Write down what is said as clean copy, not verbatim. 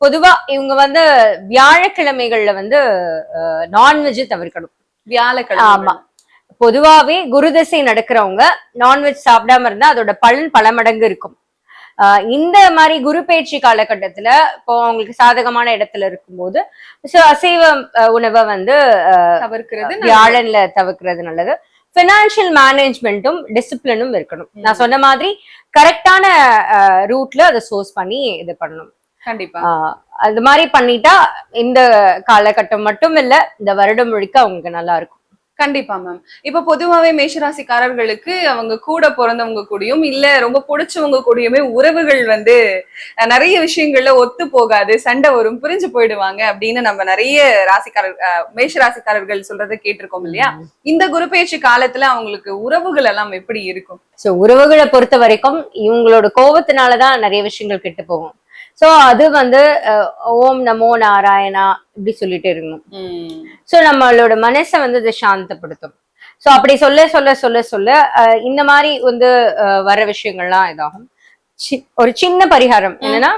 பொதுவா இவங்க வந்து வியாழக்கிழமைகள்ல வந்து நான்வெஜ் தவிர்க்கணும். வியாழக்கிழமை. ஆமா. பொதுவாவே குருதசை நடக்கிறவங்க நான்வெஜ் சாப்பிடாம இருந்தா அதோட பலன் பல மடங்கு இருக்கும். இந்த மாதிரி குரு பயிற்சி காலகட்டத்துல இப்போ அவங்களுக்கு சாதகமான இடத்துல இருக்கும்போது அசைவ உணவை வந்து தவிர்க்கிறது வியாழன்ல தவிர்க்கிறது நல்லது. பினான்சியல் மேனேஜ்மெண்ட்டும் டிசிப்ளினும் இருக்கணும். நான் சொன்ன மாதிரி கரெக்டான ரூட்ல அதை சோர்ஸ் பண்ணி இது பண்ணணும். கண்டிப்பா அது மாதிரி பண்ணிட்டா இந்த காலகட்டம் மட்டும் இல்ல, இந்த வருடம் முழுக்க அவங்களுக்கு நல்லா இருக்கும். கண்டிப்பா மேம். இப்ப பொதுவாவே மேஷராசிக்காரர்களுக்கு அவங்க கூட பிறந்தவங்க கூடயும் இல்ல ரொம்ப பிடிச்சவங்க கூடயுமே உறவுகள் வந்து நிறைய விஷயங்கள்ல ஒத்து போகாது, சண்டை வரும், பிரிஞ்சு போயிடுவாங்க அப்படின்னு நம்ம நிறைய மேஷராசிக்காரர்கள் சொல்றதை கேட்டிருக்கோம் இல்லையா? இந்த குரு பயிற்சி காலத்துல அவங்களுக்கு உறவுகள் எல்லாம் எப்படி இருக்கும்? சோ உறவுகளை பொறுத்த வரைக்கும் இவங்களோட கோபத்தினாலதான் நிறைய விஷயங்கள் கெட்டு போகும். சோ அது வந்து ஓம் நமோ நாராயணா இப்படி சொல்லிட்டு இருக்கணும். சோ நம்மளோட மனசை வந்து அதை சாந்தப்படுத்தும். சோ அப்படி சொல்ல சொல்ல சொல்ல சொல்ல இந்த மாதிரி வந்து வர விஷயங்கள்லாம் இதாகும். ஒரு சின்ன பரிகாரம் என்னன்னா,